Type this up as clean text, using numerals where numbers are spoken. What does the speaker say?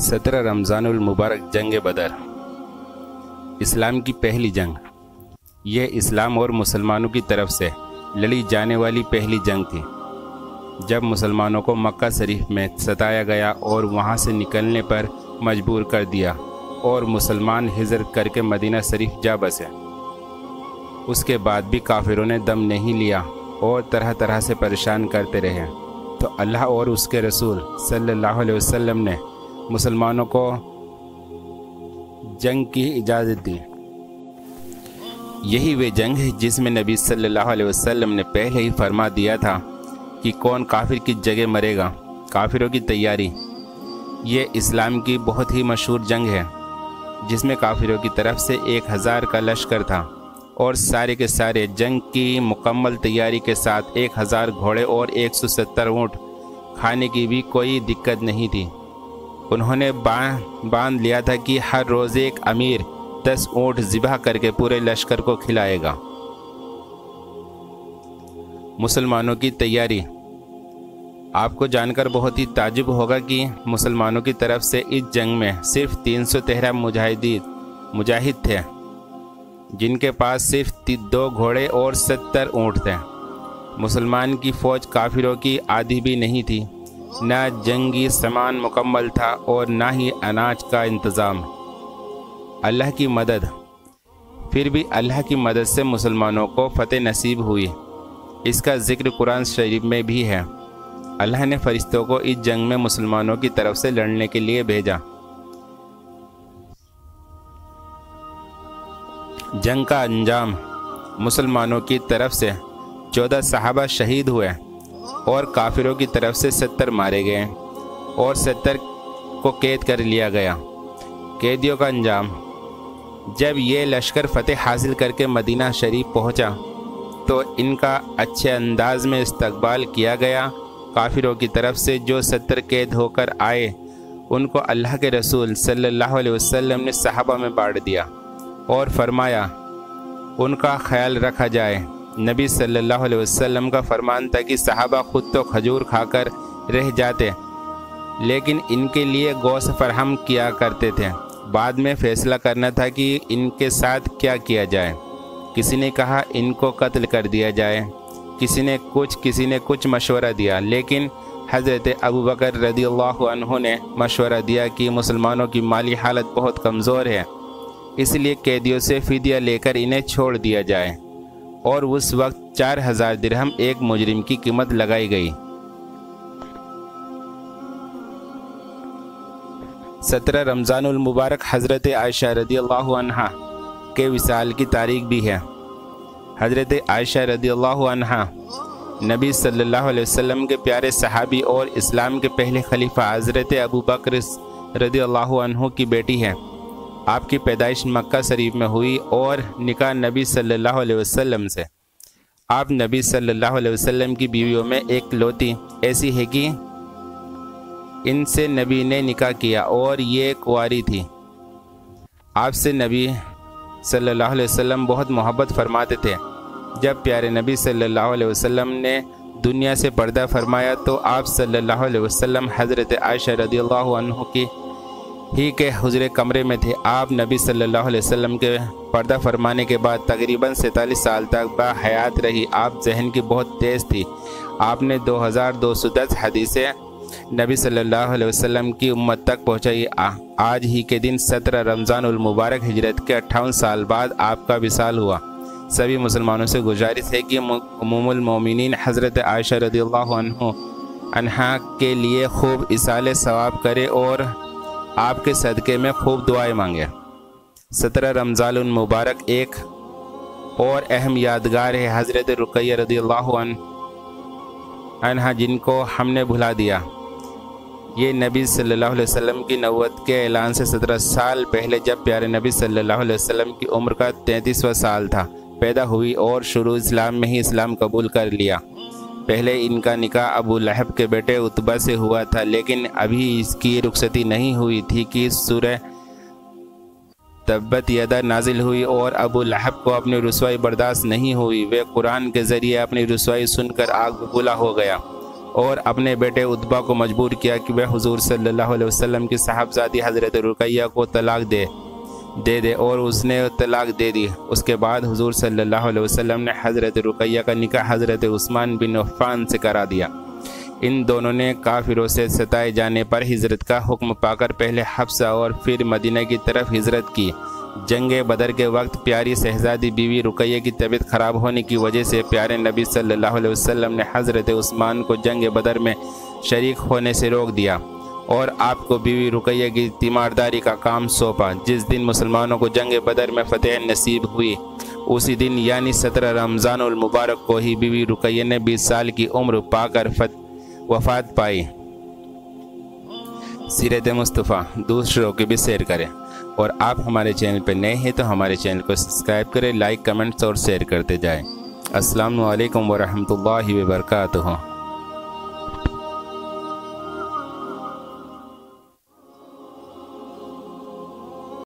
17 رمضان المبارک جنگ بدر اسلام کی پہلی جنگ۔ یہ اسلام اور مسلمانوں کی طرف سے لڑی جانے والی پہلی جنگ تھی، جب مسلمانوں کو مکہ شریف میں ستایا گیا اور وہاں سے نکلنے پر مجبور کر دیا اور مسلمان ہجرت کر کے مدینہ شریف جا بسے۔ اس کے بعد بھی کافروں نے دم نہیں لیا اور طرح طرح سے پریشان کرتے رہے، تو اللہ اور اس کے رسول صلی اللہ علیہ وسلم نے مسلمانوں کو جنگ کی اجازت دی۔ یہی وہ جنگ ہے جس میں نبی صلی اللہ علیہ وسلم نے پہلے ہی فرما دیا تھا کہ کون کافر کی جگہ مرے گا۔ کافروں کی تیاری۔ یہ اسلام کی بہت ہی مشہور جنگ ہے، جس میں کافروں کی طرف سے 1000 کا لشکر تھا اور سارے کے سارے جنگ کی مکمل تیاری کے ساتھ 1000 گھوڑے اور 170 اونٹ، کھانے کی بھی کوئی دقت نہیں تھی۔ انہوں نے باندھ لیا تھا کہ ہر روز ایک امیر 10 اونٹ ذبح کر کے پورے لشکر کو کھلائے گا۔ مسلمانوں کی تیاری۔ آپ کو جان کر بہت ہی تعجب ہوگا کہ مسلمانوں کی طرف سے اس جنگ میں صرف 313 مجاہد تھے، جن کے پاس صرف 2 گھوڑے اور 70 اونٹ تھے۔ مسلمان کی فوج کافروں کی آدھی بھی نہیں تھی، نہ جنگی سامان مکمل تھا اور نہ ہی اناج کا انتظام۔ اللہ کی مدد۔ پھر بھی اللہ کی مدد سے مسلمانوں کو فتح نصیب ہوئی۔ اس کا ذکر قرآن شریف میں بھی ہے۔ اللہ نے فرشتوں کو اس جنگ میں مسلمانوں کی طرف سے لڑنے کے لیے بھیجا۔ جنگ کا انجام۔ مسلمانوں کی طرف سے 14 صحابہ شہید ہوئے اور کافروں کی طرف سے 70 مارے گئے اور 70 کو قید کر لیا گیا۔ قیدیوں کا انجام۔ جب یہ لشکر فتح حاصل کر کے مدینہ شریف پہنچا تو ان کا اچھے انداز میں استقبال کیا گیا۔ کافروں کی طرف سے جو 70 قید ہو کر آئے، ان کو اللہ کے رسول صلی اللہ علیہ وسلم نے صحابہ میں بانٹ دیا اور فرمایا ان کا خیال رکھا جائے۔ نبی صلی اللہ علیہ وسلم کا فرمان تھا کہ صحابہ خود تو کھجور کھا کر رہ جاتے، لیکن ان کے لیے گوشت فراہم کیا کرتے تھے۔ بعد میں فیصلہ کرنا تھا کہ ان کے ساتھ کیا کیا جائے۔ کسی نے کہا ان کو قتل کر دیا جائے، کسی نے کچھ مشورہ دیا، لیکن حضرت ابوبکر رضی اللہ عنہ نے مشورہ دیا کہ مسلمانوں کی مالی حالت بہت کمزور ہے، اس لیے قیدیوں سے فدیہ لے کر انہیں چھوڑ دیا جائے، اور اس وقت 4000 درہم ایک مجرم کی قیمت لگائی گئی۔ 17 رمضان المبارک حضرت عائشہ رضی اللہ عنہا کے وصال کی تاریخ بھی ہے۔ حضرت عائشہ رضی اللہ عنہا نبی صلی اللہ علیہ وسلم کے پیارے صحابی اور اسلام کے پہلے خلیفہ حضرت ابوبکر رضی اللہ عنہ کی بیٹی ہے۔ آپ کی پیدائش مکہ شریف میں ہوئی اور نکاح نبی صلی اللہ علیہ وسلم سے۔ آپ نبی صلی اللہ علیہ وسلم کی بیویوں میں ایک لوتی ایسی ہے کہ ان سے نبی نے نکاح کیا اور یہ کنواری تھی۔ آپ سے نبی صلی اللہ علیہ وسلم بہت محبت فرماتے تھے۔ جب پیارے نبی صلی اللہ علیہ وسلم نے دنیا سے پردہ فرمایا تو آپ صلی اللہ علیہ وسلم حضرت عائشہ رضی اللہ عنہ کی ہی کے حجرے کمرے میں تھے۔ آپ نبی صلی اللہ علیہ وسلم کے پردہ فرمانے کے بعد تقریباً 47 سال تک باحیات رہی۔ آپ ذہن کی بہت تیز تھی۔ آپ نے 2210 حدیثیں نبی صلی اللہ علیہ وسلم کی امت تک پہنچائی۔ آج ہی کے دن 17 رمضان المبارک ہجرت کے 58 سال بعد آپ کا وصال ہوا۔ سبھی مسلمانوں سے گزارش ہے کہ ام المومنین حضرت عائشہ رضی اللہ عنہا کے لیے خوب ایصال ثواب کرے اور آپ کے صدقے میں خوب دعائیں مانگے۔ 17 رمضان المبارک ایک اور اہم یادگار ہے حضرت رقیہ رضی اللہ عنہا، جن کو ہم نے بھلا دیا۔ یہ نبی صلی اللہ علیہ وسلم کی نبوت کے اعلان سے 17 سال پہلے، جب پیارے نبی صلی اللہ علیہ وسلم کی عمر کا 33واں سال تھا، پیدا ہوئی اور شروع اسلام میں ہی اسلام قبول کر لیا۔ پہلے ان کا نکاح ابو لہب کے بیٹے عتبہ سے ہوا تھا، لیکن ابھی اس کی رخصتی نہیں ہوئی تھی کہ سورہ تبت یدا نازل ہوئی اور ابو لہب کو اپنی رسوائی برداشت نہیں ہوئی۔ وہ قرآن کے ذریعے اپنی رسوائی سن کر آگ بگولا ہو گیا اور اپنے بیٹے عتبہ کو مجبور کیا کہ وہ حضور صلی اللہ علیہ وسلم کی صاحبزادی حضرت رقیہ کو طلاق دے دے اور اس نے طلاق دے دی۔ اس کے بعد حضور صلی اللہ علیہ وسلم نے حضرت رقیہ کا نکاح حضرت عثمان بن عفان سے کرا دیا۔ ان دونوں نے کافروں سے ستائے جانے پر ہجرت کا حکم پا کر پہلے حبشہ اور پھر مدینہ کی طرف ہجرت کی۔ جنگ بدر کے وقت پیاری شہزادی بیوی رقیہ کی طبیعت خراب ہونے کی وجہ سے پیارے نبی صلی اللہ علیہ وسلم نے حضرت عثمان کو جنگ بدر میں شریک ہونے سے روک دیا اور آپ کو بیوی رقیہ کی تیمارداری کا کام سونپا۔ جس دن مسلمانوں کو جنگ بدر میں فتح نصیب ہوئی اسی دن یعنی 17 رمضان المبارک کو ہی بیوی رقیہ نے 20 سال کی عمر پا کر وفات پائی۔ سیرت مصطفیٰ دوسروں کی بھی شیئر کریں، اور آپ ہمارے چینل پہ نئے ہیں تو ہمارے چینل کو سبسکرائب کریں، لائک، کمنٹس اور شیئر کرتے جائیں۔ السلام علیکم ورحمۃ اللہ وبرکاتہ۔